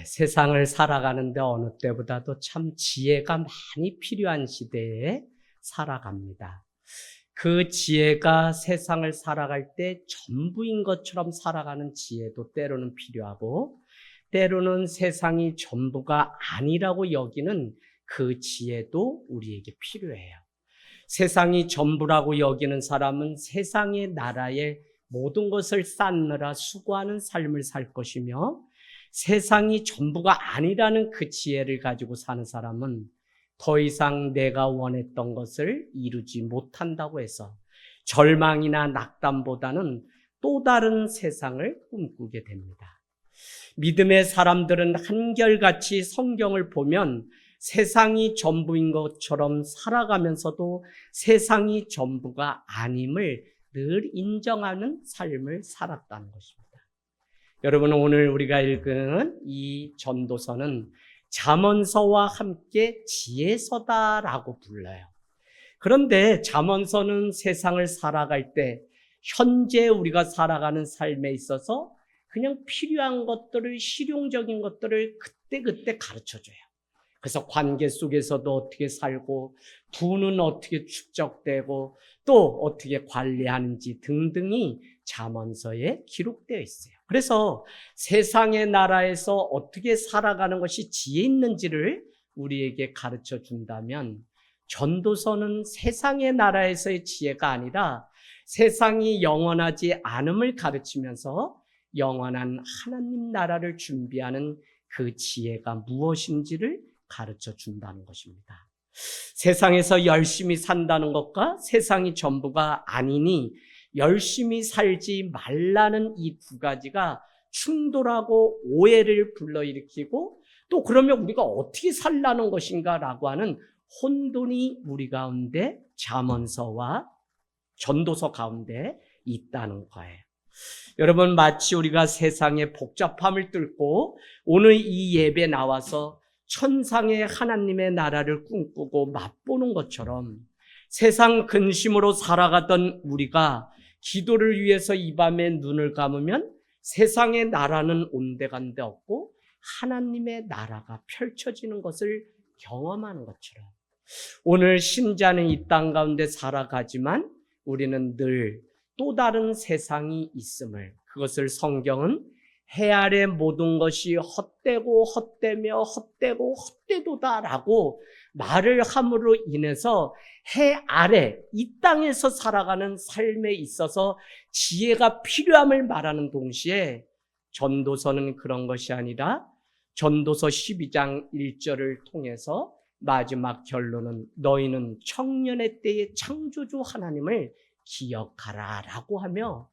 세상을 살아가는데 어느 때보다도 참 지혜가 많이 필요한 시대에 살아갑니다. 그 지혜가 세상을 살아갈 때 전부인 것처럼 살아가는 지혜도 때로는 필요하고, 때로는 세상이 전부가 아니라고 여기는 그 지혜도 우리에게 필요해요. 세상이 전부라고 여기는 사람은 세상의 나라에 모든 것을 쌓느라 수고하는 삶을 살 것이며, 세상이 전부가 아니라는 그 지혜를 가지고 사는 사람은 더 이상 내가 원했던 것을 이루지 못한다고 해서 절망이나 낙담보다는 또 다른 세상을 꿈꾸게 됩니다. 믿음의 사람들은 한결같이 성경을 보면 세상이 전부인 것처럼 살아가면서도 세상이 전부가 아님을 늘 인정하는 삶을 살았다는 것입니다. 여러분, 오늘 우리가 읽은 이 전도서는 잠언서와 함께 지혜서다라고 불러요. 그런데 잠언서는 세상을 살아갈 때 현재 우리가 살아가는 삶에 있어서 그냥 필요한 것들을, 실용적인 것들을 그때그때 가르쳐줘요. 그래서 관계 속에서도 어떻게 살고, 부는 어떻게 축적되고, 또 어떻게 관리하는지 등등이 잠언서에 기록되어 있어요. 그래서 세상의 나라에서 어떻게 살아가는 것이 지혜 있는지를 우리에게 가르쳐 준다면, 전도서는 세상의 나라에서의 지혜가 아니라 세상이 영원하지 않음을 가르치면서 영원한 하나님 나라를 준비하는 그 지혜가 무엇인지를 가르쳐 준다는 것입니다. 세상에서 열심히 산다는 것과 세상이 전부가 아니니 열심히 살지 말라는 이 두 가지가 충돌하고 오해를 불러일으키고, 또 그러면 우리가 어떻게 살라는 것인가 라고 하는 혼돈이 우리 가운데, 잠언서와 전도서 가운데 있다는 거예요. 여러분, 마치 우리가 세상의 복잡함을 뚫고 오늘 이 예배 나와서 천상의 하나님의 나라를 꿈꾸고 맛보는 것처럼, 세상 근심으로 살아가던 우리가 기도를 위해서 이 밤에 눈을 감으면 세상의 나라는 온데간데 없고 하나님의 나라가 펼쳐지는 것을 경험하는 것처럼, 오늘 신자는 이 땅 가운데 살아가지만 우리는 늘 또 다른 세상이 있음을, 그것을 성경은 해 아래 모든 것이 헛되고 헛되며 헛되고 헛되도다라고 말을 함으로 인해서 해 아래 이 땅에서 살아가는 삶에 있어서 지혜가 필요함을 말하는 동시에, 전도서는 그런 것이 아니라 전도서 12장 1절을 통해서 마지막 결론은 너희는 청년의 때의 창조주 하나님을 기억하라 라고 하며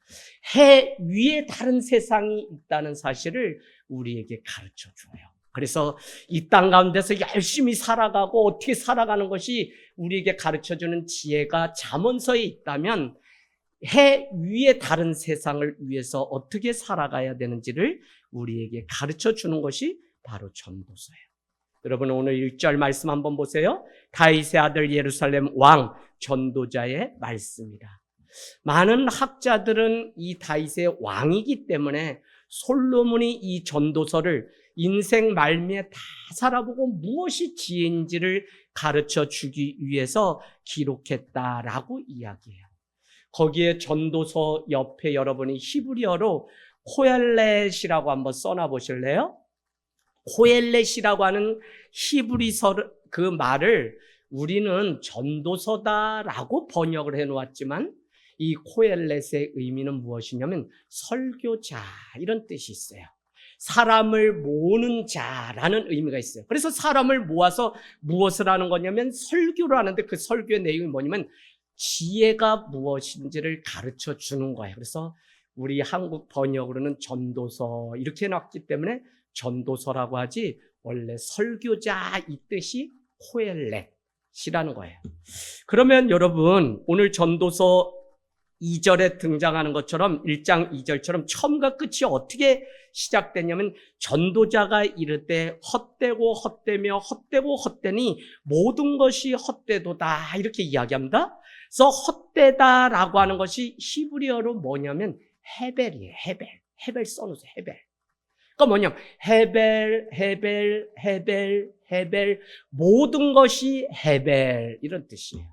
해 위에 다른 세상이 있다는 사실을 우리에게 가르쳐 줘요. 그래서 이 땅 가운데서 열심히 살아가고 어떻게 살아가는 것이 우리에게 가르쳐 주는 지혜가 잠언서에 있다면, 해 위에 다른 세상을 위해서 어떻게 살아가야 되는지를 우리에게 가르쳐 주는 것이 바로 전도서예요. 여러분, 오늘 1절 말씀 한번 보세요. 다윗의 아들 예루살렘 왕 전도자의 말씀이라. 많은 학자들은 이 다윗의 왕이기 때문에 솔로몬이 이 전도서를 인생 말미에 다 살아보고 무엇이 지혜인지를 가르쳐 주기 위해서 기록했다라고 이야기해요. 거기에 전도서 옆에 여러분이 히브리어로 코엘렛이라고 한번 써놔 보실래요? 코엘렛이라고 하는 히브리서 그 말을 우리는 전도서다라고 번역을 해놓았지만, 이 코엘렛의 의미는 무엇이냐면 설교자 이런 뜻이 있어요. 사람을 모으는 자라는 의미가 있어요. 그래서 사람을 모아서 무엇을 하는 거냐면 설교를 하는데, 그 설교의 내용이 뭐냐면 지혜가 무엇인지를 가르쳐 주는 거예요. 그래서 우리 한국 번역으로는 전도서 이렇게 해놨기 때문에 전도서라고 하지, 원래 설교자 이 뜻이 코엘렛이라는 거예요. 그러면 여러분, 오늘 전도서 2절에 등장하는 것처럼 1장 2절처럼 처음과 끝이 어떻게 시작되냐면, 전도자가 이르되 헛되고 헛되며 헛되고 헛되니 모든 것이 헛되도다 이렇게 이야기합니다. 그래서 헛되다라고 하는 것이 히브리어로 뭐냐면 헤벨이에요. 헤벨 써놓으세요. 헤벨. 그러니까 뭐냐? 헤벨, 모든 것이 헤벨, 이런 뜻이에요.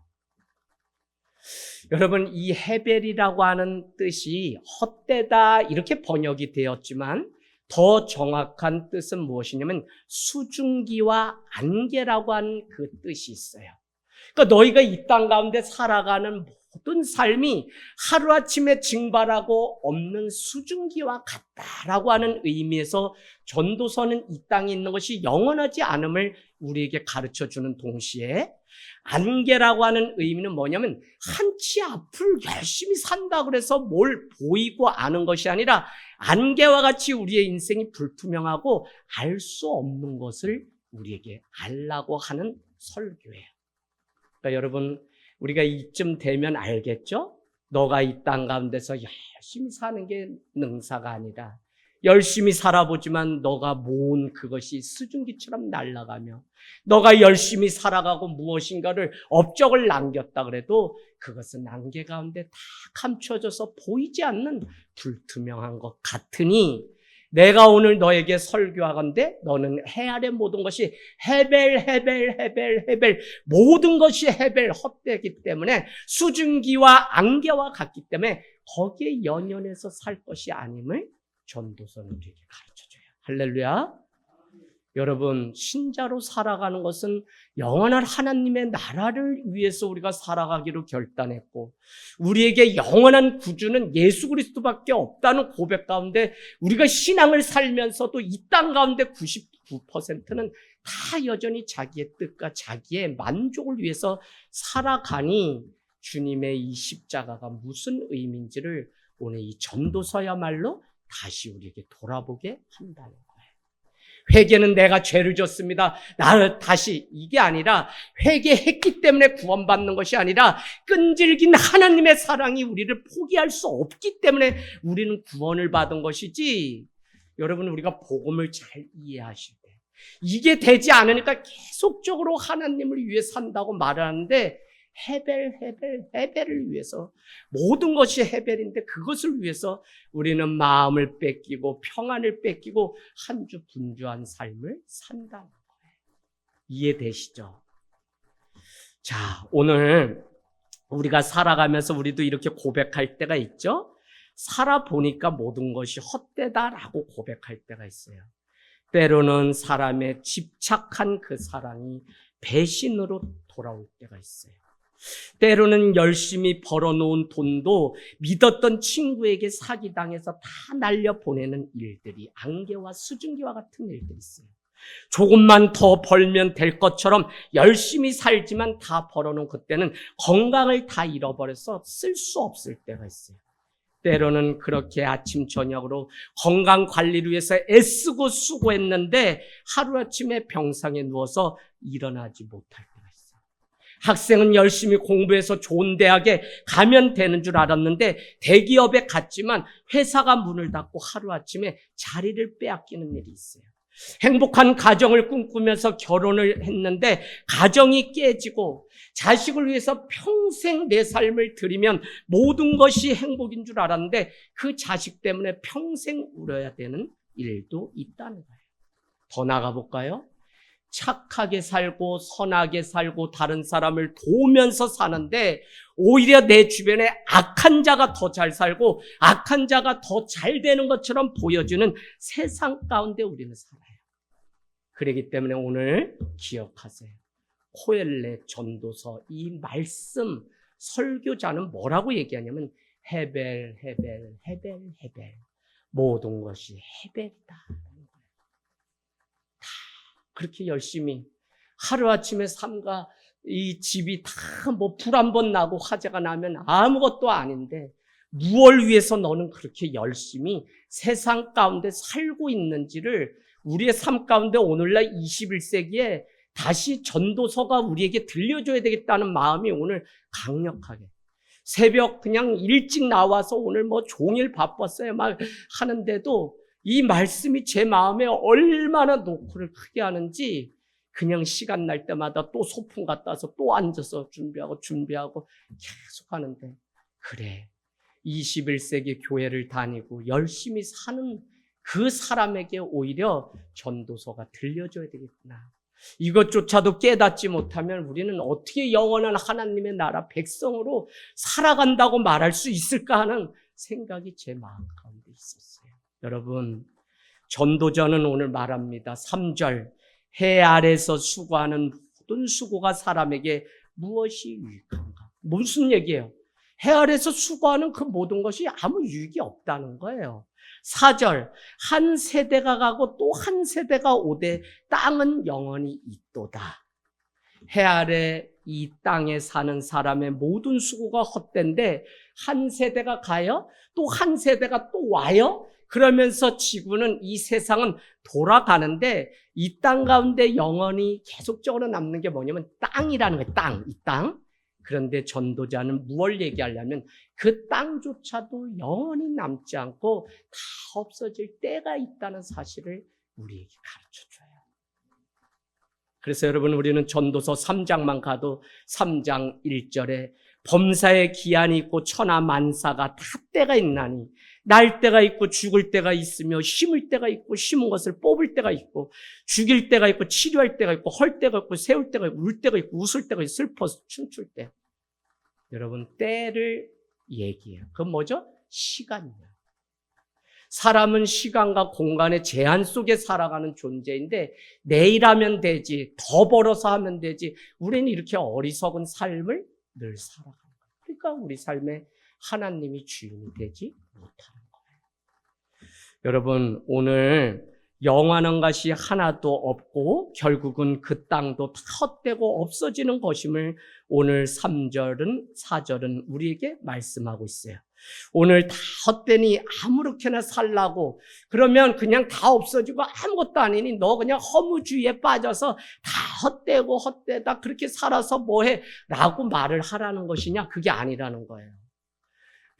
여러분, 이 헤벨이라고 하는 뜻이 헛되다 이렇게 번역이 되었지만 더 정확한 뜻은 무엇이냐면 수증기와 안개라고 하는 그 뜻이 있어요. 그러니까 너희가 이 땅 가운데 살아가는 모든 삶이 하루아침에 증발하고 없는 수증기와 같다라고 하는 의미에서 전도서는 이 땅에 있는 것이 영원하지 않음을 우리에게 가르쳐주는 동시에 안개라고 하는 의미는 뭐냐면 한치 앞을 열심히 산다 그래서 뭘 보이고 아는 것이 아니라 안개와 같이 우리의 인생이 불투명하고 알 수 없는 것을 우리에게 알라고 하는 설교예요. 그러니까 여러분, 우리가 이쯤 되면 알겠죠? 너가 이 땅 가운데서 열심히 사는 게 능사가 아니라 열심히 살아보지만 너가 모은 그것이 수증기처럼 날아가며 너가 열심히 살아가고 무엇인가를 업적을 남겼다 그래도 그것은 안개 가운데 다 감춰져서 보이지 않는 불투명한 것 같으니 내가 오늘 너에게 설교하건대 너는 해 아래 모든 것이 헤벨 모든 것이 헤벨 헛되기 때문에 수증기와 안개와 같기 때문에 거기에 연연해서 살 것이 아님을 전도서는 우리에게 가르쳐줘요. 할렐루야. 여러분, 신자로 살아가는 것은 영원한 하나님의 나라를 위해서 우리가 살아가기로 결단했고 우리에게 영원한 구주는 예수 그리스도밖에 없다는 고백 가운데 우리가 신앙을 살면서도 이 땅 가운데 99%는 다 여전히 자기의 뜻과 자기의 만족을 위해서 살아가니 주님의 이 십자가가 무슨 의미인지를 오늘 이 전도서야말로 다시 우리에게 돌아보게 한다는 거예요. 회개는 내가 죄를 졌습니다. 나를 다시 이게 아니라 회개했기 때문에 구원받는 것이 아니라 끈질긴 하나님의 사랑이 우리를 포기할 수 없기 때문에 우리는 구원을 받은 것이지. 여러분, 우리가 복음을 잘 이해하실 때 이게 되지 않으니까 계속적으로 하나님을 위해 산다고 말하는데 헤벨을 위해서 모든 것이 헤벨인데 그것을 위해서 우리는 마음을 뺏기고 평안을 뺏기고 한 주 분주한 삶을 산다는 거예요. 이해되시죠? 자, 오늘 우리가 살아가면서 우리도 이렇게 고백할 때가 있죠? 살아보니까 모든 것이 헛되다라고 고백할 때가 있어요. 때로는 사람의 집착한 그 사랑이 배신으로 돌아올 때가 있어요. 때로는 열심히 벌어놓은 돈도 믿었던 친구에게 사기당해서 다 날려보내는 일들이 안개와 수증기와 같은 일들이 있어요. 조금만 더 벌면 될 것처럼 열심히 살지만 다 벌어놓은 그때는 건강을 다 잃어버려서 쓸 수 없을 때가 있어요. 때로는 그렇게 아침 저녁으로 건강 관리를 위해서 애쓰고 수고했는데 하루아침에 병상에 누워서 일어나지 못할 때가 있어요. 학생은 열심히 공부해서 좋은 대학에 가면 되는 줄 알았는데 대기업에 갔지만 회사가 문을 닫고 하루아침에 자리를 빼앗기는 일이 있어요. 행복한 가정을 꿈꾸면서 결혼을 했는데 가정이 깨지고 자식을 위해서 평생 내 삶을 드리면 모든 것이 행복인 줄 알았는데 그 자식 때문에 평생 울어야 되는 일도 있다는 거예요. 더 나가 볼까요? 착하게 살고 선하게 살고 다른 사람을 도우면서 사는데 오히려 내 주변에 악한 자가 더 잘 살고 악한 자가 더 잘 되는 것처럼 보여주는 세상 가운데 우리는 살아요. 그렇기 때문에 오늘 기억하세요. 코엘렛 전도서 이 말씀 설교자는 뭐라고 얘기하냐면 헤벨 모든 것이 헤벨이다. 그렇게 열심히 하루아침에 삶과 이 집이 다 뭐 불 한 번 나고 화재가 나면 아무것도 아닌데 무엇을 위해서 너는 그렇게 열심히 세상 가운데 살고 있는지를 우리의 삶 가운데 오늘날 21세기에 다시 전도서가 우리에게 들려줘야 되겠다는 마음이 오늘 강력하게 새벽 그냥 일찍 나와서 오늘 뭐 종일 바빴어요 막 하는데도 이 말씀이 제 마음에 얼마나 노크를 크게 하는지 그냥 시간 날 때마다 또 소풍 갔다 와서 또 앉아서 준비하고 계속 하는데 그래 21세기 교회를 다니고 열심히 사는 그 사람에게 오히려 전도서가 들려줘야 되겠구나. 이것조차도 깨닫지 못하면 우리는 어떻게 영원한 하나님의 나라 백성으로 살아간다고 말할 수 있을까 하는 생각이 제 마음 가운데 있었어요. 여러분, 전도자는 오늘 말합니다. 3절, 해 아래서 수고하는 모든 수고가 사람에게 무엇이 유익한가? 무슨 얘기예요? 해 아래서 수고하는 그 모든 것이 아무 유익이 없다는 거예요. 4절, 한 세대가 가고 또 한 세대가 오되 땅은 영원히 있도다. 해 아래 이 땅에 사는 사람의 모든 수고가 헛된데 한 세대가 가요? 또 한 세대가 또 와요? 그러면서 지구는, 이 세상은 돌아가는데 이 땅 가운데 영원히 계속적으로 남는 게 뭐냐면 땅이라는 거예요. 땅, 이 땅. 그런데 전도자는 무엇을 얘기하려면 그 땅조차도 영원히 남지 않고 다 없어질 때가 있다는 사실을 우리에게 가르쳐줘요. 그래서 여러분, 우리는 전도서 3장만 가도 3장 1절에 범사에 기한이 있고 천하 만사가 다 때가 있나니 날 때가 있고 죽을 때가 있으며 심을 때가 있고 심은 것을 뽑을 때가 있고 죽일 때가 있고 치료할 때가 있고 헐 때가 있고 세울 때가 있고 울 때가 있고 웃을 때가 있고 슬퍼서 춤출 때. 여러분, 때를 얘기해요. 그건 뭐죠? 시간이요. 사람은 시간과 공간의 제한 속에 살아가는 존재인데 내일 하면 되지, 더 벌어서 하면 되지, 우리는 이렇게 어리석은 삶을 늘 살아가는 거예요. 그러니까 우리 삶에 하나님이 주인이 되지 못하는 거예요. 여러분, 오늘 영원한 것이 하나도 없고 결국은 그 땅도 다 헛되고 없어지는 것임을 오늘 3절은 4절은 우리에게 말씀하고 있어요. 오늘 다 헛되니 아무렇게나 살라고 그러면 그냥 다 없어지고 아무것도 아니니 너 그냥 허무주의에 빠져서 다 헛되고 헛되다 그렇게 살아서 뭐해? 라고 말을 하라는 것이냐? 그게 아니라는 거예요.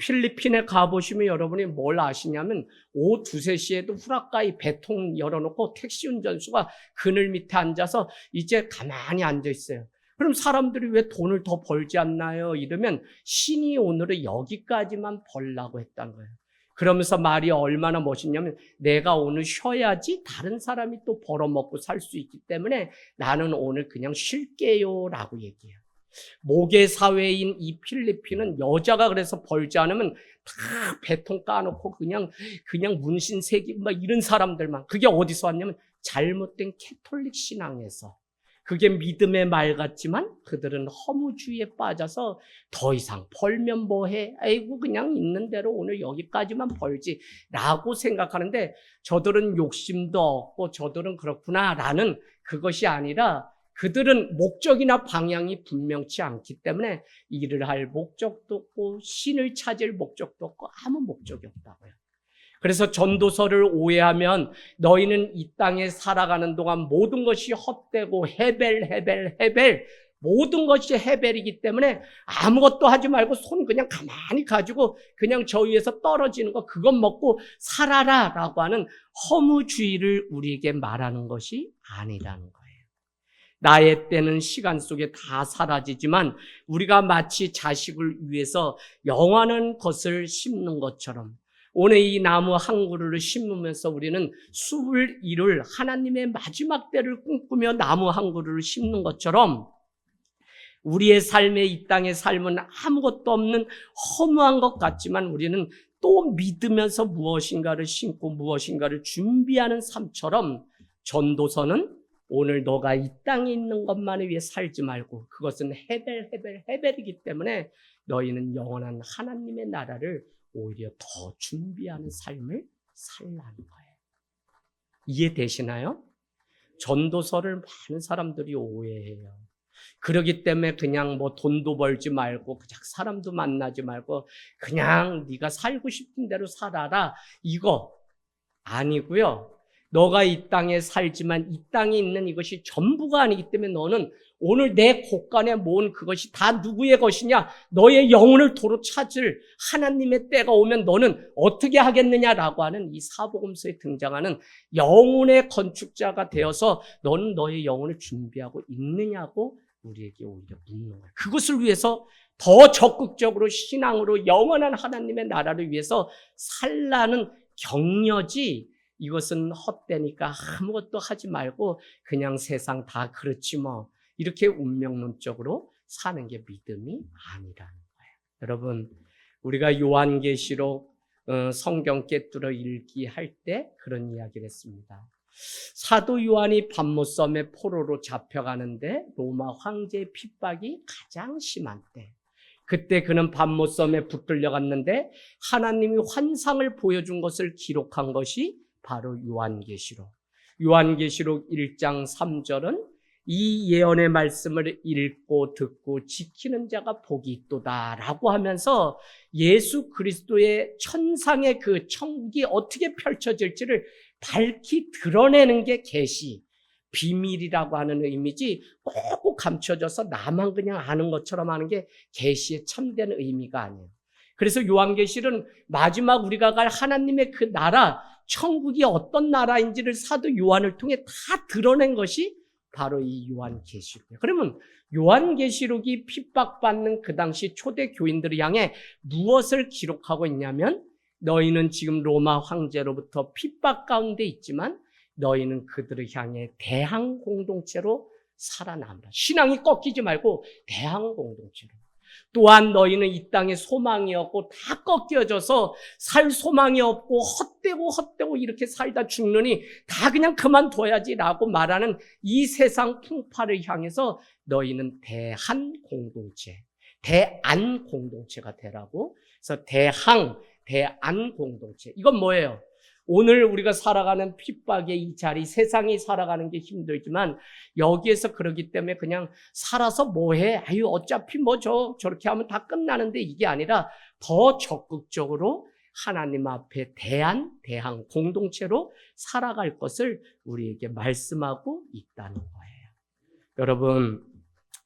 필리핀에 가보시면 여러분이 뭘 아시냐면 오후 2, 3시에도 후라카이 배통 열어놓고 택시 운전수가 그늘 밑에 앉아서 이제 가만히 앉아 있어요. 그럼 사람들이 왜 돈을 더 벌지 않나요? 이러면 신이 오늘은 여기까지만 벌라고 했다는 거예요. 그러면서 말이 얼마나 멋있냐면 내가 오늘 쉬어야지 다른 사람이 또 벌어먹고 살 수 있기 때문에 나는 오늘 그냥 쉴게요 라고 얘기해요. 모계 사회인 이 필리핀은 여자가 그래서 벌지 않으면 다 배통 까놓고 그냥 문신 새기고 막 이런 사람들만. 그게 어디서 왔냐면 잘못된 캐톨릭 신앙에서. 그게 믿음의 말 같지만 그들은 허무주의에 빠져서 더 이상 벌면 뭐해? 아이고 그냥 있는 대로 오늘 여기까지만 벌지 라고 생각하는데 저들은 욕심도 없고 저들은 그렇구나 라는 그것이 아니라 그들은 목적이나 방향이 분명치 않기 때문에 일을 할 목적도 없고 신을 찾을 목적도 없고 아무 목적이 없다고요. 그래서 전도서를 오해하면 너희는 이 땅에 살아가는 동안 모든 것이 헛되고 헤벨 모든 것이 헤벨이기 때문에 아무것도 하지 말고 손 그냥 가만히 가지고 그냥 저 위에서 떨어지는 거 그것 먹고 살아라 라고 하는 허무주의를 우리에게 말하는 것이 아니라는 거예요. 나의 때는 시간 속에 다 사라지지만 우리가 마치 자식을 위해서 영원한 것을 심는 것처럼 오늘 이 나무 한 그루를 심으면서 우리는 숲을 이룰 하나님의 마지막 때를 꿈꾸며 나무 한 그루를 심는 것처럼 우리의 삶의 이 땅의 삶은 아무것도 없는 허무한 것 같지만 우리는 또 믿으면서 무엇인가를 심고 무엇인가를 준비하는 삶처럼 전도서는 오늘 너가 이 땅에 있는 것만을 위해 살지 말고 그것은 헤벨이기 때문에 너희는 영원한 하나님의 나라를 오히려 더 준비하는 삶을 살라는 거예요. 이해되시나요? 전도서를 많은 사람들이 오해해요. 그러기 때문에 그냥 뭐 돈도 벌지 말고 그냥 사람도 만나지 말고 그냥 네가 살고 싶은 대로 살아라 이거 아니고요. 너가 이 땅에 살지만 이 땅에 있는 이것이 전부가 아니기 때문에 너는 오늘 내 곳간에 모은 그것이 다 누구의 것이냐? 너의 영혼을 도로 찾을 하나님의 때가 오면 너는 어떻게 하겠느냐라고 하는 이 사복음서에 등장하는 영혼의 건축자가 되어서 너는 너의 영혼을 준비하고 있느냐고 우리에게 오히려 묻는 거예요. 그것을 위해서 더 적극적으로 신앙으로 영원한 하나님의 나라를 위해서 살라는 격려지 이것은 헛되니까 아무것도 하지 말고 그냥 세상 다 그렇지 뭐 이렇게 운명론적으로 사는 게 믿음이 아니라는 거예요. 여러분, 우리가 요한계시록 성경 깨뚫어 읽기 할 때 그런 이야기를 했습니다. 사도 요한이 밤모섬의 포로로 잡혀가는데 로마 황제의 핍박이 가장 심한 때, 그때 그는 밤모섬에 붙들려 갔는데 하나님이 환상을 보여준 것을 기록한 것이 바로 요한계시록. 요한계시록 1장 3절은 이 예언의 말씀을 읽고 듣고 지키는 자가 복이 있도다라고 하면서 예수 그리스도의 천상의 그 천국이 어떻게 펼쳐질지를 밝히 드러내는 게 계시, 비밀이라고 하는 의미지 꼭꼭 감춰져서 나만 그냥 아는 것처럼 하는 게 계시의 참된 의미가 아니에요. 그래서 요한계시는 마지막 우리가 갈 하나님의 그 나라, 천국이 어떤 나라인지를 사도 요한을 통해 다 드러낸 것이 바로 이 요한계시록이에요. 그러면 요한계시록이 핍박받는 그 당시 초대 교인들을 향해 무엇을 기록하고 있냐면, 너희는 지금 로마 황제로부터 핍박 가운데 있지만 너희는 그들을 향해 대항 공동체로 살아남으라. 신앙이 꺾이지 말고 대항 공동체로. 또한 너희는 이 땅에 소망이 없고 다 꺾여져서 살 소망이 없고 헛되고 이렇게 살다 죽느니 다 그냥 그만둬야지라고 말하는 이 세상 풍파를 향해서 너희는 대한 공동체, 대안 공동체가 되라고. 그래서 대안 공동체. 이건 뭐예요? 오늘 우리가 살아가는 핍박의 이 자리, 세상이 살아가는 게 힘들지만 여기에서 그러기 때문에 그냥 살아서 뭐해? 아유, 어차피 뭐 저렇게 하면 다 끝나는데, 이게 아니라 더 적극적으로 하나님 앞에 대한 공동체로 살아갈 것을 우리에게 말씀하고 있다는 거예요. 여러분,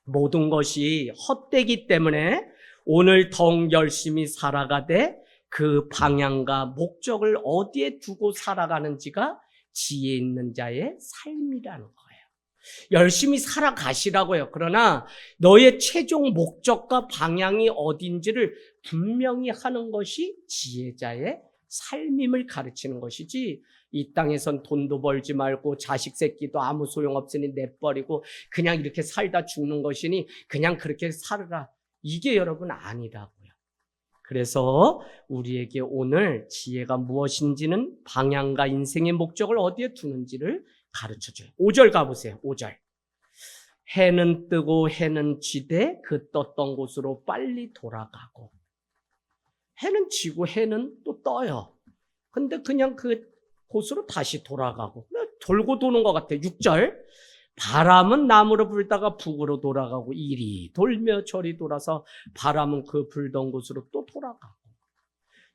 모든 것이 헛되기 때문에 오늘 더욱 열심히 살아가되 그 방향과 목적을 어디에 두고 살아가는지가 지혜 있는 자의 삶이라는 거예요. 열심히 살아가시라고요. 그러나 너의 최종 목적과 방향이 어딘지를 분명히 하는 것이 지혜자의 삶임을 가르치는 것이지, 이 땅에선 돈도 벌지 말고 자식 새끼도 아무 소용없으니 내버리고 그냥 이렇게 살다 죽는 것이니 그냥 그렇게 살으라. 이게 여러분 아니라고요. 그래서 우리에게 오늘 지혜가 무엇인지는 방향과 인생의 목적을 어디에 두는지를 가르쳐줘요. 5절 가보세요. 5절. 해는 뜨고 해는 지되 그 떴던 곳으로 빨리 돌아가고. 해는 지고 해는 또 떠요. 근데 그냥 그 곳으로 다시 돌아가고. 돌고 도는 것 같아요. 6절. 바람은 남으로 불다가 북으로 돌아가고 이리 돌며 저리 돌아서 바람은 그 불던 곳으로 또 돌아가고.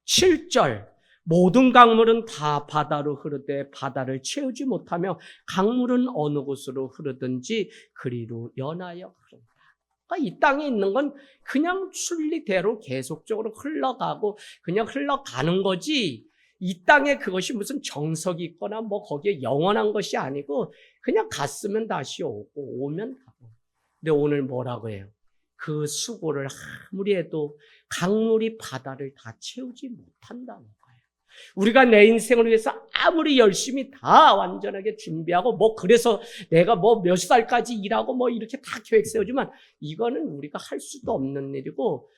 7절. 모든 강물은 다 바다로 흐르되 바다를 채우지 못하며 강물은 어느 곳으로 흐르든지 그리로 연하여 흐른다. 그러니까 이 땅에 있는 건 그냥 순리대로 계속적으로 흘러가고 그냥 흘러가는 거지, 이 땅에 그것이 무슨 정석이 있거나 뭐 거기에 영원한 것이 아니고 그냥 갔으면 다시 오고 오면 가고. 근데 오늘 뭐라고 해요? 그 수고를 아무리 해도 강물이 바다를 다 채우지 못한다는 거예요. 우리가 내 인생을 위해서 아무리 열심히 다 완전하게 준비하고 뭐 그래서 내가 뭐 몇 살까지 일하고 뭐 이렇게 다 계획 세우지만 이거는 우리가 할 수도 없는 일이고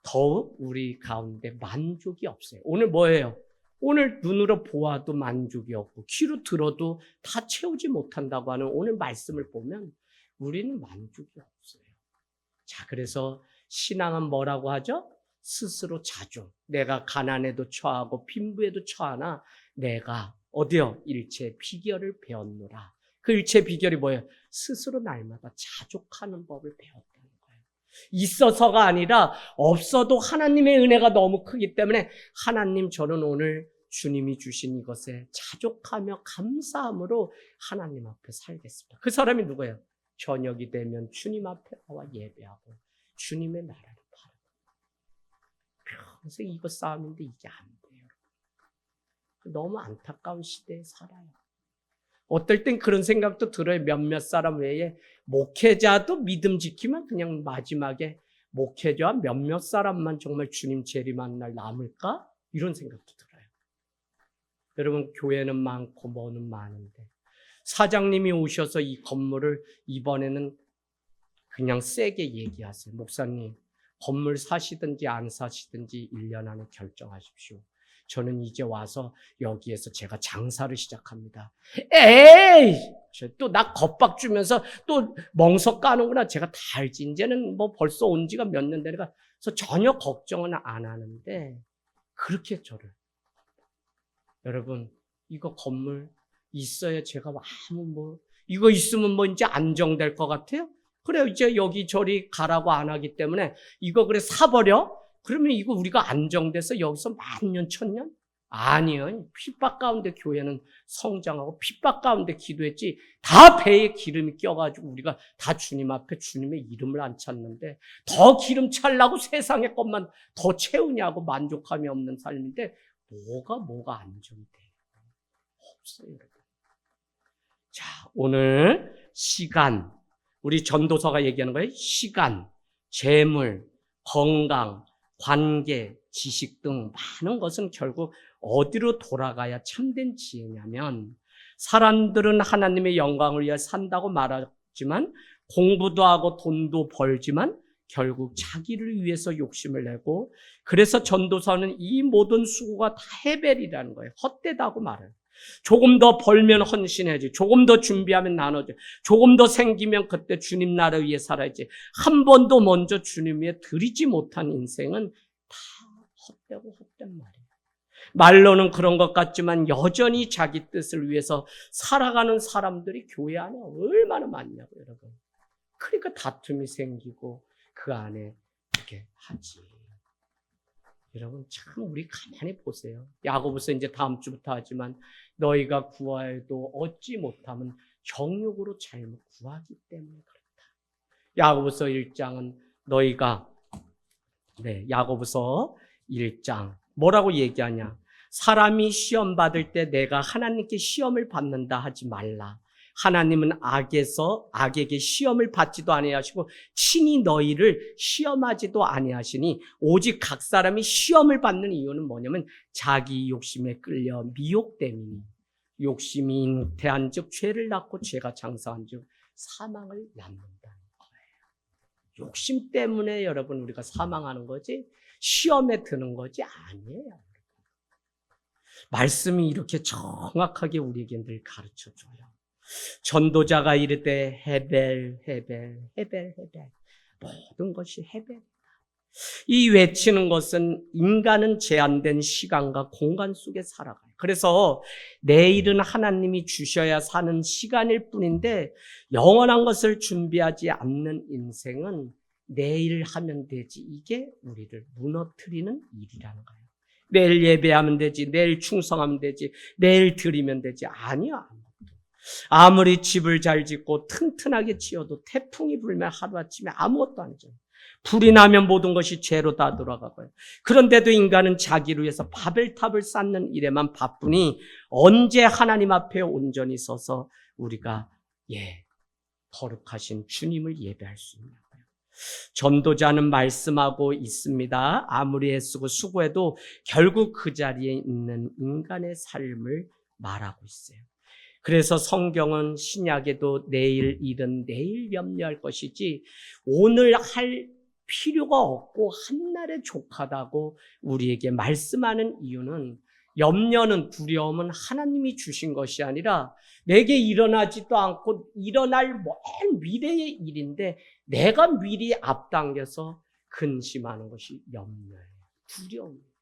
더욱 우리 가운데 만족이 없어요. 오늘 뭐예요? 오늘 눈으로 보아도 만족이 없고 귀로 들어도 다 채우지 못한다고 하는 오늘 말씀을 보면 우리는 만족이 없어요. 자, 그래서 신앙은 뭐라고 하죠? 스스로 자종. 내가 가난에도 처하고 빈부에도 처하나 내가 어디요? 일체 비결을 배웠노라. 그 일체 비결이 뭐예요? 스스로 날마다 자족하는 법을 배웠다는 거예요. 있어서가 아니라 없어도 하나님의 은혜가 너무 크기 때문에 하나님, 저는 오늘 주님이 주신 이것에 자족하며 감사함으로 하나님 앞에 살겠습니다. 그 사람이 누구예요? 저녁이 되면 주님 앞에 나와 예배하고 주님의 나라를 바라고. 평생 이거 싸움인데 이게 안 돼요. 너무 안타까운 시대에 살아요. 어떨 땐 그런 생각도 들어요. 몇몇 사람 외에 목회자도 믿음 지키면 그냥 마지막에 목회자와 몇몇 사람만 정말 주님 재림하는 날 남을까? 이런 생각도 들어요. 여러분, 교회는 많고 뭐는 많은데 사장님이 오셔서 이 건물을 이번에는 그냥 세게 얘기하세요. 목사님, 건물 사시든지 안 사시든지 1년 안에 결정하십시오. 저는 이제 와서 여기에서 제가 장사를 시작합니다. 에이! 또 나 겁박 주면서 또 멍석 까는구나. 제가 다 알지. 이제는 뭐 벌써 온 지가 몇 년 되니까. 그래서 전혀 걱정은 안 하는데 그렇게 저를. 여러분, 이거 건물 있어야 제가 이거 있으면 뭐 이제 안정될 것 같아요? 그래요. 이제 여기저리 가라고 안 하기 때문에 이거 그래 사버려? 그러면 이거 우리가 안정돼서 여기서 1000년, 1000년? 아니요. 핍박 가운데 교회는 성장하고 핍박 가운데 기도했지 다 배에 기름이 껴가지고 우리가 다 주님 앞에 주님의 이름을 안 찾는데 더 기름 찰라고 세상의 것만 더 채우냐고 만족함이 없는 삶인데 뭐가 안정이 돼요? 없어요, 여러분. 자, 오늘 시간, 우리 전도서가 얘기하는 거예요. 시간, 재물, 건강, 관계, 지식 등 많은 것은 결국 어디로 돌아가야 참된 지혜냐면 사람들은 하나님의 영광을 위해 산다고 말하지만 공부도 하고 돈도 벌지만 결국 자기를 위해서 욕심을 내고 그래서 전도서는 이 모든 수고가 다 헤벨이라는 거예요. 헛되다고 말해요. 조금 더 벌면 헌신해야지. 조금 더 준비하면 나눠야지. 조금 더 생기면 그때 주님 나라 위해 살아야지. 한 번도 먼저 주님 위해 드리지 못한 인생은 다 헛되고 헛된 말이에요. 말로는 그런 것 같지만 여전히 자기 뜻을 위해서 살아가는 사람들이 교회 안에 얼마나 많냐고 여러분. 그러니까 다툼이 생기고 그 안에 이렇게 하지. 여러분 참 우리 가만히 보세요. 야고보서 이제 다음 주부터 하지만 너희가 구하여도 얻지 못하면 정욕으로 잘못 구하기 때문에 그렇다. 야고보서 1장은 너희가 야고보서 1장 뭐라고 얘기하냐? 사람이 시험 받을 때 내가 하나님께 시험을 받는다 하지 말라. 하나님은 악에게 시험을 받지도 아니하시고 친히 너희를 시험하지도 아니하시니 오직 각 사람이 시험을 받는 이유는 뭐냐면 자기 욕심에 끌려 미혹됨이니 욕심이 잉태한즉 죄를 낳고 죄가 장사한즉 사망을 낳는다는 거예요. 욕심 때문에 여러분 우리가 사망하는 거지 시험에 드는 거지 아니에요. 말씀이 이렇게 정확하게 우리에게 늘 가르쳐줘요. 전도자가 이르되 헤벨 모든 것이 헤벨이다. 이 외치는 것은 인간은 제한된 시간과 공간 속에 살아가요. 그래서 내일은 하나님이 주셔야 사는 시간일 뿐인데 영원한 것을 준비하지 않는 인생은 내일 하면 되지 이게 우리를 무너뜨리는 일이라는 거예요. 내일 예배하면 되지, 내일 충성하면 되지, 내일 드리면 되지 아니야. 아무리 집을 잘 짓고 튼튼하게 지어도 태풍이 불면 하루아침에 아무것도 아니잖아요. 불이 나면 모든 것이 죄로 다 돌아가고요. 그런데도 인간은 자기를 위해서 바벨탑을 쌓는 일에만 바쁘니 언제 하나님 앞에 온전히 서서 우리가 거룩하신 주님을 예배할 수 있냐고요. 전도자는 말씀하고 있습니다. 아무리 애쓰고 수고해도 결국 그 자리에 있는 인간의 삶을 말하고 있어요. 그래서 성경은 신약에도 내일 일은 내일 염려할 것이지 오늘 할 필요가 없고 한날에 족하다고 우리에게 말씀하는 이유는 염려는 두려움은 하나님이 주신 것이 아니라 내게 일어나지도 않고 일어날 먼 미래의 일인데 내가 미리 앞당겨서 근심하는 것이 염려예요. 두려움이에요.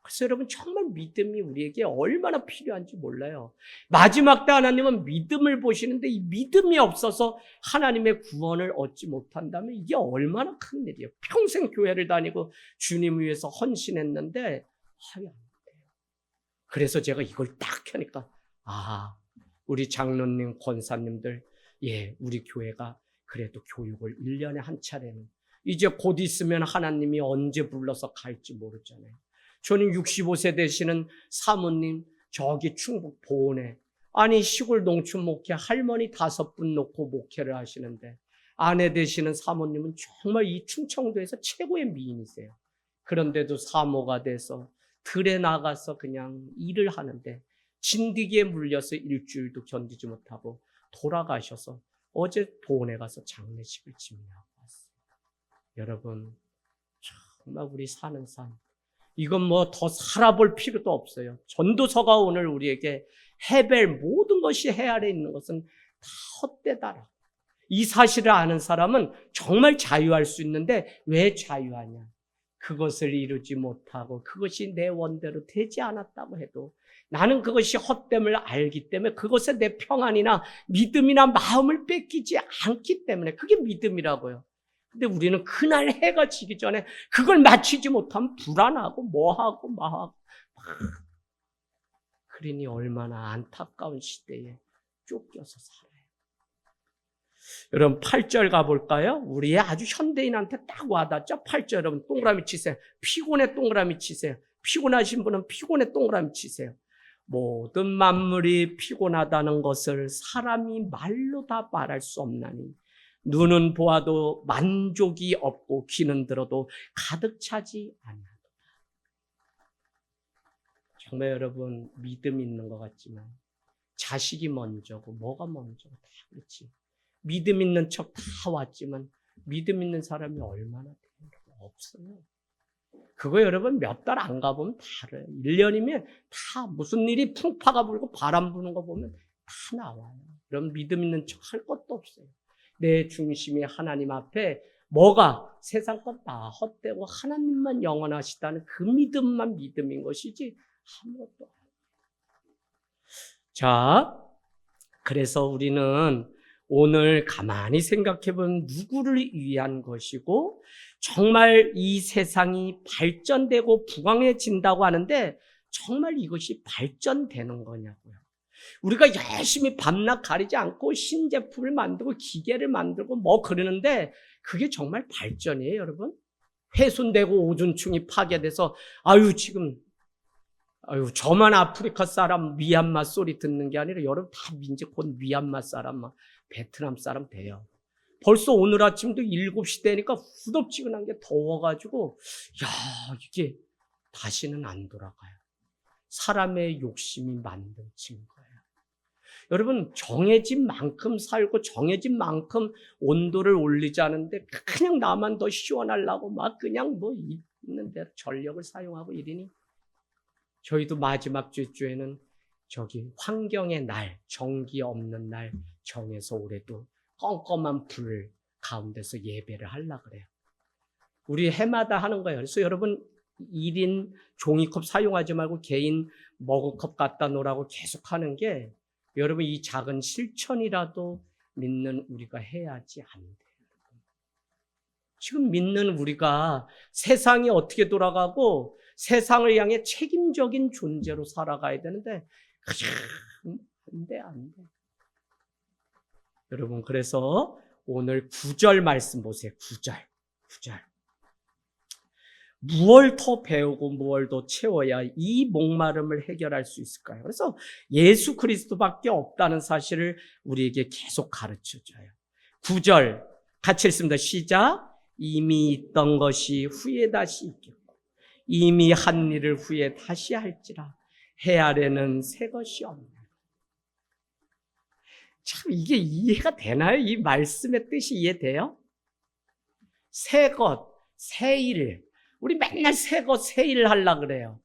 그래서 여러분 정말 믿음이 우리에게 얼마나 필요한지 몰라요. 마지막 때 하나님은 믿음을 보시는데 이 믿음이 없어서 하나님의 구원을 얻지 못한다면 이게 얼마나 큰 일이에요. 평생 교회를 다니고 주님을 위해서 헌신했는데 안 돼요. 그래서 제가 이걸 딱 하니까 우리 장로님, 권사님들 우리 교회가 그래도 교육을 1년에 한 차례는 이제 곧 있으면 하나님이 언제 불러서 갈지 모르잖아요. 저는 65세 되시는 사모님 저기 충북 보은에 시골 농촌 목회 할머니 5분 놓고 목회를 하시는데 아내 되시는 사모님은 정말 이 충청도에서 최고의 미인이세요. 그런데도 사모가 돼서 들에 나가서 그냥 일을 하는데 진드기에 물려서 일주일도 견디지 못하고 돌아가셔서 어제 도원에 가서 장례식을 집례하고 왔어요. 여러분, 정말 우리 사는 삶, 이건 뭐 더 살아볼 필요도 없어요. 전도서가 오늘 우리에게 헤벨 모든 것이 해 아래 있는 것은 다 헛되다라. 이 사실을 아는 사람은 정말 자유할 수 있는데 왜 자유하냐? 그것을 이루지 못하고 그것이 내 원대로 되지 않았다고 해도 나는 그것이 헛됨을 알기 때문에 그것에 내 평안이나 믿음이나 마음을 뺏기지 않기 때문에 그게 믿음이라고요. 근데 우리는 그날 해가 지기 전에 그걸 마치지 못하면 불안하고 뭐하고 마하고 그러니 얼마나 안타까운 시대에 쫓겨서 살아요. 여러분 8절 가볼까요? 우리의 아주 현대인한테 딱 와닿죠? 8절 여러분 동그라미 치세요. 피곤해 동그라미 치세요. 피곤하신 분은 피곤해 동그라미 치세요. 모든 만물이 피곤하다는 것을 사람이 말로 다 말할 수 없나니 눈은 보아도 만족이 없고 귀는 들어도 가득 차지 않아도. 정말 여러분 믿음 있는 것 같지만 자식이 먼저고 뭐가 먼저고 다 그렇지. 믿음 있는 척 다 왔지만 믿음 있는 사람이 얼마나 되는 게 없어요. 그거 여러분 몇 달 안 가보면 다 알아요. 1년이면 다 무슨 일이 풍파가 불고 바람 부는 거 보면 다 나와요. 그럼 믿음 있는 척 할 것도 없어요. 내 중심이 하나님 앞에 뭐가 세상 것 다 헛되고 하나님만 영원하시다는 그 믿음만 믿음인 것이지 아무것도 아니에요. 자, 그래서 우리는 오늘 가만히 생각해보면 누구를 위한 것이고 정말 이 세상이 발전되고 부강해진다고 하는데 정말 이것이 발전되는 거냐고요. 우리가 열심히 밤낮 가리지 않고 신제품을 만들고 기계를 만들고 뭐 그러는데 그게 정말 발전이에요, 여러분? 훼손되고 오존층이 파괴돼서 저만 아프리카 사람 미얀마 소리 듣는 게 아니라 여러분 다 민족 곧 미얀마 사람 막 베트남 사람 돼요. 벌써 오늘 아침도 7시 되니까 후덥지근한 게 더워가지고 이게 다시는 안 돌아가요. 사람의 욕심이 만든 증거예요. 여러분 정해진 만큼 살고 정해진 만큼 온도를 올리지 않은데 그냥 나만 더 시원하려고 막 그냥 뭐 있는 대로 전력을 사용하고 이러니 저희도 마지막 주에는 저기 환경의 날, 전기 없는 날 정해서 올해도 껌껌한 불 가운데서 예배를 하려고 그래요. 우리 해마다 하는 거예요. 그래서 여러분 1인 종이컵 사용하지 말고 개인 머그컵 갖다 놓으라고 계속 하는 게 여러분 이 작은 실천이라도 믿는 우리가 해야지 안 돼요. 지금 믿는 우리가 세상이 어떻게 돌아가고 세상을 향해 책임적인 존재로 살아가야 되는데 안 돼. 여러분 그래서 오늘 9절 말씀 보세요. 9절. 무얼 더 배우고 무얼 더 채워야 이 목마름을 해결할 수 있을까요? 그래서 예수 그리스도밖에 없다는 사실을 우리에게 계속 가르쳐줘요. 9절 같이 읽습니다. 시작. 이미 있던 것이 후에 다시 있겠고 이미 한 일을 후에 다시 할지라 해 아래는 새 것이 없네. 참 이게 이해가 되나요? 이 말씀의 뜻이 이해돼요? 새 것, 새 일. 우리 맨날 새 것, 새 일 하려고 그래요.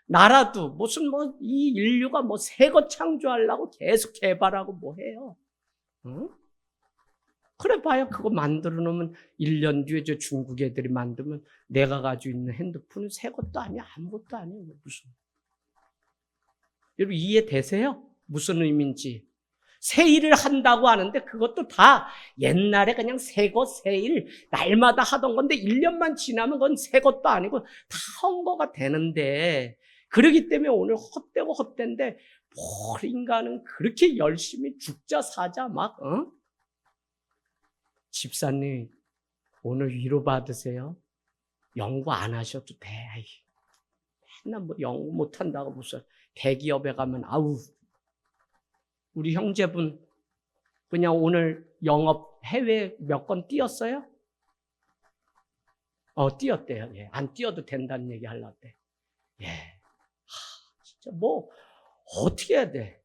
나라도 무슨 이 인류가 새 것 창조하려고 계속 개발하고 뭐 해요. 응? 그래 봐야 그거 만들어 놓으면 1년 뒤에 저 중국 애들이 만들면 내가 가지고 있는 핸드폰은 새 것도 아니야. 아무것도 아니에요. 무슨. 여러분 이해되세요? 무슨 의미인지. 새 일을 한다고 하는데 그것도 다 옛날에 그냥 새 것, 새 일, 날마다 하던 건데 1년만 지나면 그건 새 것도 아니고 다 헌거가 되는데 그러기 때문에 오늘 헛되고 헛된데 뭘 인간은 그렇게 열심히 죽자 사자 막 집사님 오늘 위로 받으세요. 연구 안 하셔도 돼. 맨날 연구 못 한다고 무슨 대기업에 가면 우리 형제분 그냥 오늘 영업 해외 몇 건 뛰었어요? 뛰었대요. 예. 안 뛰어도 된다는 얘기 하려고 때. 예. 진짜 뭐 어떻게 해야 돼?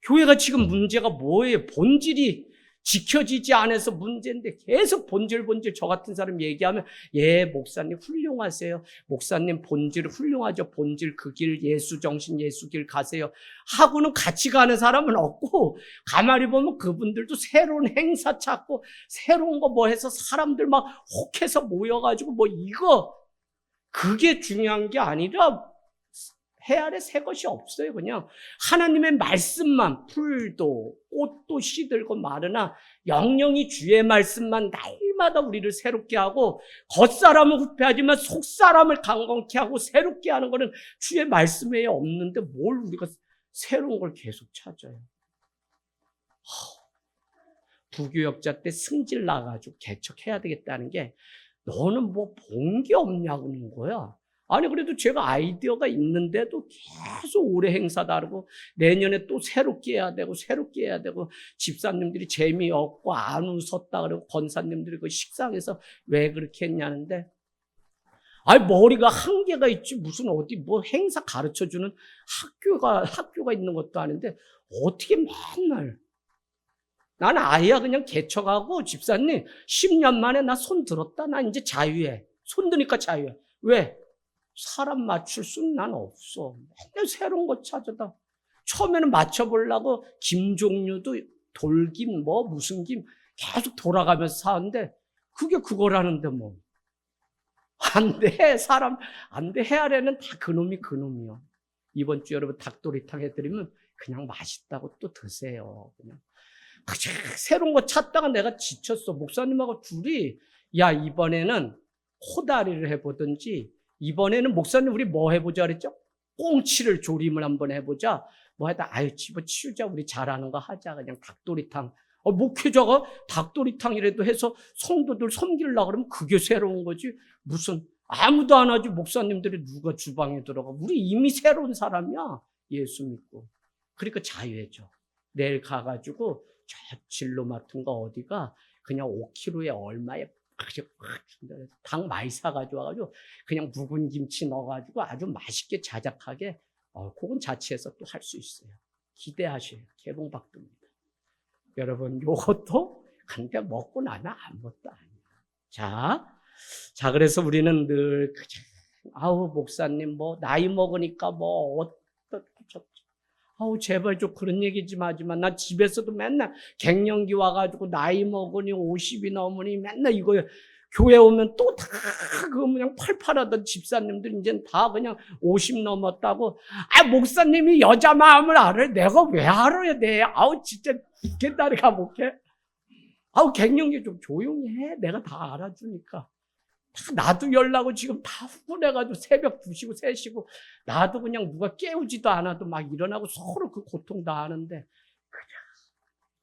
교회가 지금 문제가 뭐예요? 본질이 지켜지지 않아서 문제인데 계속 본질 저 같은 사람 얘기하면 예 목사님 훌륭하세요. 목사님 본질 훌륭하죠. 본질 그 길 예수 정신 예수 길 가세요. 하고는 같이 가는 사람은 없고 가만히 보면 그분들도 새로운 행사 찾고 새로운 거 뭐 해서 사람들 막 혹해서 모여가지고 뭐 이거 그게 중요한 게 아니라 해 아래 새 것이 없어요. 그냥 하나님의 말씀만 풀도 꽃도 시들고 마르나 영영이 주의 말씀만 날마다 우리를 새롭게 하고 겉사람은 후패하지만 속사람을 강건케 하고 새롭게 하는 것은 주의 말씀 외에 없는데 뭘 우리가 새로운 걸 계속 찾아요. 부교역자 때 승질 나가지고 개척해야 되겠다는 게 너는 뭐 본 게 없냐고 하는 거야. 아니 그래도 제가 아이디어가 있는데도 계속 올해 행사 다르고 내년에 또 새롭게 해야 되고 집사님들이 재미없고 안 웃었다 그러고 권사님들이 그 식상해서 왜 그렇게 했냐는데 아니 머리가 한계가 있지 무슨 어디 뭐 행사 가르쳐주는 학교가 있는 것도 아닌데 어떻게 맨날 나는 아이야 그냥 개척하고 집사님 10년 만에 나 손 들었다 나 이제 자유해 손 드니까 자유해 왜? 사람 맞출 수는 난 없어. 맨날 새로운 거 찾아다. 처음에는 맞춰보려고 김종류도 돌김 뭐 무슨 김 계속 돌아가면서 사는데 그게 그거라는데 뭐. 안 돼. 사람 안 돼. 해아래는 다 그놈이야. 이번 주 여러분 닭도리탕 해드리면 그냥 맛있다고 또 드세요. 그냥. 새로운 거 찾다가 내가 지쳤어. 목사님하고 둘이 야 이번에는 코다리를 해보든지 이번에는 목사님 우리 뭐 해보자 그랬죠? 꽁치를 조림을 한번 해보자. 뭐 하다 아유 집어치우자 우리 잘하는 거 하자 그냥 닭도리탕. 목회자가 닭도리탕이라도 해서 성도들 섬기려고 그러면 그게 새로운 거지. 무슨 아무도 안 하지 목사님들이 누가 주방에 들어가. 우리 이미 새로운 사람이야. 예수 믿고. 그러니까 자유해져. 내일 가가지고 저 진로 맡은 거 어디가 그냥 5kg에 얼마에 닭 많이 사가지고 와가지고 그냥 묵은 김치 넣어가지고 아주 맛있게 자작하게 그건 자취해서 또 할 수 있어요. 기대하셔요. 개봉박두입니다. 여러분 요것도 근데 먹고 나면 아무것도 아니야. 자 그래서 우리는 늘 아우 목사님 뭐 나이 먹으니까 뭐 어떻게 아우 제발 좀 그런 얘기 좀 하지만 나 집에서도 맨날 갱년기 와가지고 나이 먹으니 50이 넘으니 맨날 이거 교회 오면 또 다 그 그냥 팔팔하던 집사님들 이제 다 그냥 50 넘었다고 목사님이 여자 마음을 알아요. 내가 왜 알아야 돼? 아우 진짜 죽겠다니까 못해. 아우 갱년기 좀 조용히 해. 내가 다 알아주니까. 나도 열나고 지금 다 후련해가지고 새벽 2시고 3시고 나도 그냥 누가 깨우지도 않아도 막 일어나고 서로 그 고통 다 하는데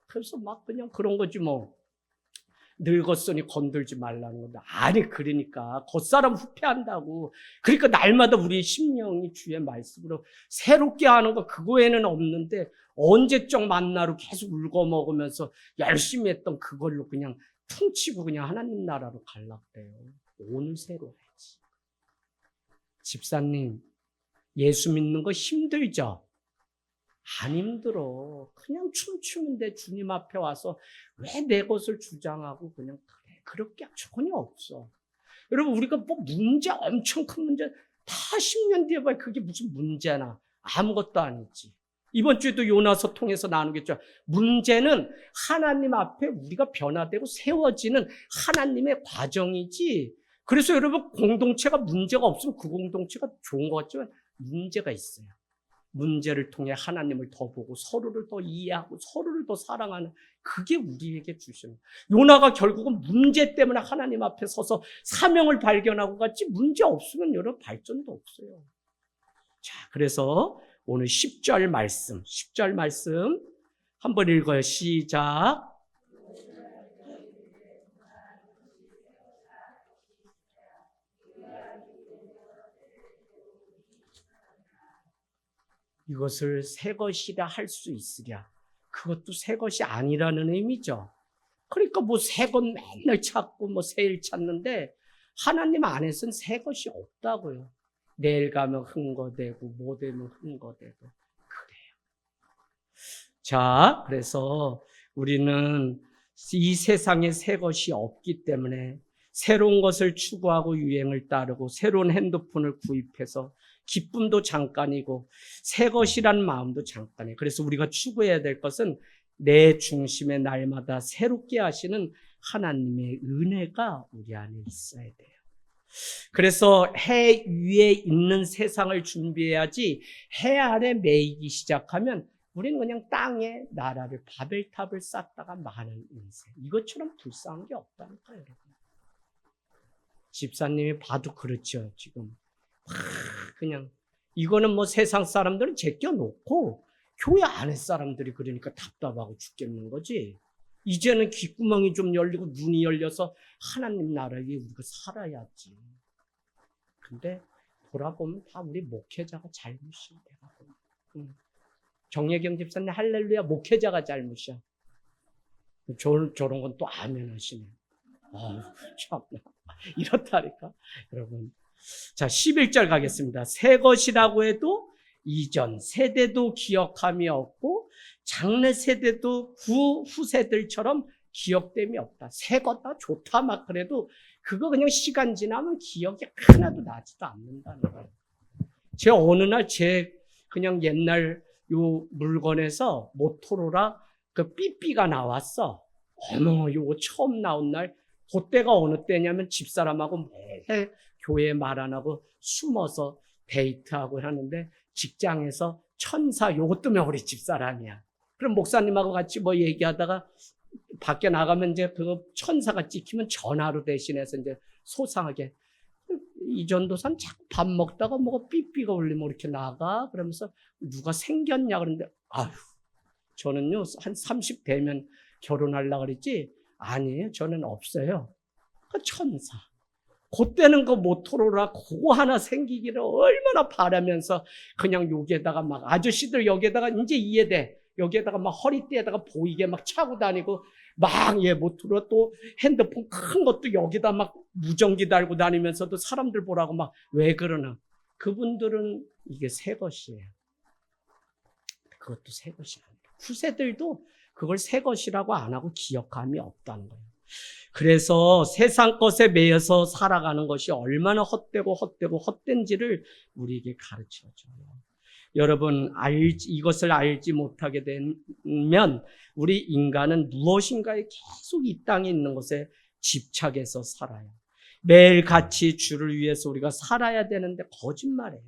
그래서 막 그냥 그런 거지 뭐. 늙었으니 건들지 말라는 건데 아니 그러니까 겉사람 후패한다고. 그러니까 날마다 우리의 심령이 주의 말씀으로 새롭게 하는 거 그거에는 없는데 언제적 만나로 계속 울거먹으면서 열심히 했던 그걸로 그냥 퉁치고 그냥 하나님 나라로 가려고 그래요. 오늘 새로워야지. 집사님 예수 믿는 거 힘들죠? 안 힘들어. 그냥 춤추면 돼. 주님 앞에 와서 왜 내 것을 주장하고 그냥 그래. 그럴 게 전혀 없어. 여러분 우리가 뭐 문제 엄청 큰 문제 다 10년 뒤에 봐야 그게 무슨 문제나 아무것도 아니지. 이번 주에도 요나서 통해서 나누겠죠. 문제는 하나님 앞에 우리가 변화되고 세워지는 하나님의 과정이지. 그래서 여러분 공동체가 문제가 없으면 그 공동체가 좋은 것 같지만 문제가 있어요. 문제를 통해 하나님을 더 보고 서로를 더 이해하고 서로를 더 사랑하는 그게 우리에게 주시는 요나가 결국은 문제 때문에 하나님 앞에 서서 사명을 발견하고 갔지 문제 없으면 여러분 발전도 없어요. 자, 그래서 오늘 10절 말씀 한번 읽어요. 시작. 이것을 새 것이라 할 수 있으랴. 그것도 새 것이 아니라는 의미죠. 그러니까 뭐 새 것 맨날 찾고 뭐 새 일 찾는데 하나님 안에서는 새 것이 없다고요. 내일 가면 흥거되고 뭐 되면 흥거되고 그래요. 자, 그래서 우리는 이 세상에 새 것이 없기 때문에 새로운 것을 추구하고 유행을 따르고 새로운 핸드폰을 구입해서 기쁨도 잠깐이고 새 것이란 마음도 잠깐이에요. 그래서 우리가 추구해야 될 것은 내 중심에 날마다 새롭게 하시는 하나님의 은혜가 우리 안에 있어야 돼요. 그래서 해 위에 있는 세상을 준비해야지 해 아래 매이기 시작하면 우리는 그냥 땅에 나라를 바벨탑을 쌓다가 마는 인생. 이것처럼 불쌍한 게 없다니까요, 여러분. 집사님이 봐도 그렇죠, 지금. 그냥 이거는 뭐 세상 사람들은 제껴놓고 교회 안에 사람들이 그러니까 답답하고 죽겠는 거지. 이제는 귓구멍이 좀 열리고 눈이 열려서 하나님 나라에 우리가 살아야지. 근데 돌아보면 다 우리 목회자가 잘못이야. 내가 보면. 정예경 집사님 할렐루야, 목회자가 잘못이야. 저런 건 또 아멘 하시네. 참나. 이렇다니까. 여러분. 자, 11절 가겠습니다. 새 것이라고 해도 이전 세대도 기억함이 없고 장래 세대도 후세들처럼 기억됨이 없다. 새 거다 좋다 막 그래도 그거 그냥 시간 지나면 기억이 하나도 나지도 않는다는 거예요. 제가 어느 날 그냥 옛날 요 물건에서 모토로라 그 삐삐가 나왔어. 어머, 요거 처음 나온 날 그때가 어느 때냐면 집사람하고 매일 교회 말 안 하고 숨어서 데이트하고 하는데 직장에서 천사 요것 때문에 우리 집사람이야. 그럼 목사님하고 같이 뭐 얘기하다가 밖에 나가면 이제 그 천사가 찍히면 전화로 대신해서 이제 소상하게 이 전도사는 자꾸 밥 먹다가 뭐가 삐삐가 울리면 이렇게 나가 그러면서 누가 생겼냐 그러는데 아휴 저는요 한 30 되면 결혼하려고 그랬지 아니에요 저는 없어요. 그 천사. 그때는 그 모토로라 그거 하나 생기기를 얼마나 바라면서 그냥 여기에다가 막 아저씨들 여기에다가 이제 이해돼. 여기에다가 막 허리띠에다가 보이게 막 차고 다니고 막 모토로라 또 핸드폰 큰 것도 여기다 막 무전기 달고 다니면서도 사람들 보라고 막 왜 그러나. 그분들은 이게 새 것이에요. 그것도 새 것이 아니라. 후세들도 그걸 새 것이라고 안 하고 기억함이 없다는 거예요. 그래서 세상 것에 매여서 살아가는 것이 얼마나 헛되고 헛된지를 우리에게 가르쳐줘요. 여러분, 이것을 알지 못하게 되면 우리 인간은 무엇인가에 계속 이 땅에 있는 것에 집착해서 살아요. 매일같이 주를 위해서 우리가 살아야 되는데 거짓말이에요.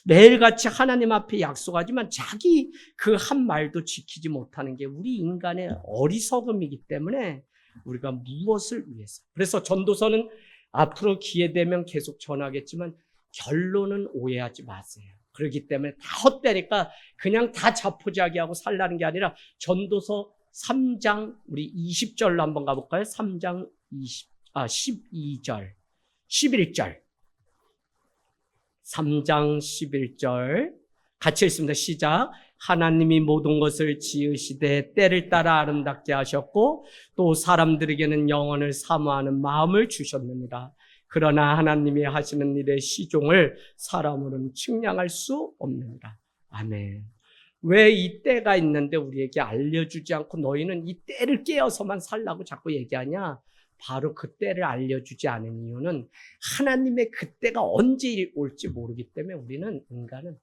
매일같이 하나님 앞에 약속하지만 자기 그 한 말도 지키지 못하는 게 우리 인간의 어리석음이기 때문에 우리가 무엇을 위해서. 그래서 전도서는 앞으로 기회 되면 계속 전하겠지만 결론은 오해하지 마세요. 그렇기 때문에 다 헛되니까 그냥 다 자포자기하고 살라는 게 아니라 전도서 3장 우리 20절로 한번 가볼까요? 3장 12절 11절 3장 11절 같이 읽습니다. 시작. 하나님이 모든 것을 지으시되 때를 따라 아름답게 하셨고 또 사람들에게는 영원을 사모하는 마음을 주셨느니라. 그러나 하나님이 하시는 일의 시종을 사람으로는 측량할 수 없느니라. 아멘. 왜 이 때가 있는데 우리에게 알려주지 않고 너희는 이 때를 깨어서만 살라고 자꾸 얘기하냐? 바로 그 때를 알려주지 않은 이유는 하나님의 그 때가 언제 올지 모르기 때문에 우리는 인간은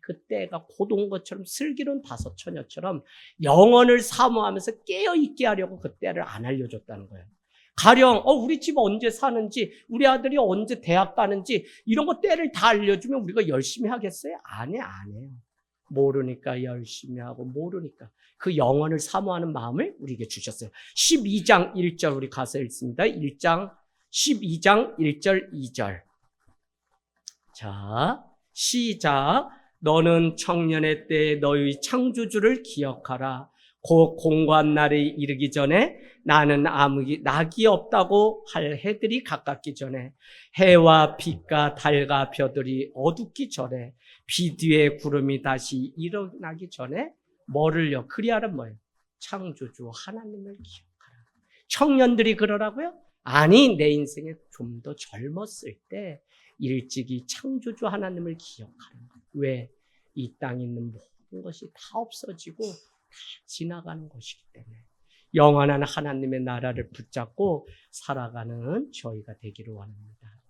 그때가 곧 온 것처럼 슬기로운 다섯 처녀처럼 영혼을 사모하면서 깨어있게 하려고 그 때를 안 알려줬다는 거예요. 가령 우리 집 언제 사는지 우리 아들이 언제 대학 가는지 이런 거 때를 다 알려주면 우리가 열심히 하겠어요? 안 해요. 모르니까 열심히 하고 모르니까 그 영혼을 사모하는 마음을 우리에게 주셨어요. 12장 1절 우리 가서 읽습니다. 12장 1절 2절 자 시작. 너는 청년의 때에 너희 창조주를 기억하라. 곧 공고한 날이 이르기 전에 나는 낙이 없다고 할 해들이 가깝기 전에 해와 빛과 달과 별들이 어둡기 전에 비 뒤에 구름이 다시 일어나기 전에 뭐를요? 그리하란 뭐예요? 창조주 하나님을 기억하라. 청년들이 그러라고요? 아니 내 인생에 좀 더 젊었을 때 일찍이 창조주 하나님을 기억하는 것. 왜? 이 땅에 있는 모든 것이 다 없어지고 다 지나가는 것이기 때문에 영원한 하나님의 나라를 붙잡고 살아가는 저희가 되기를 원합니다.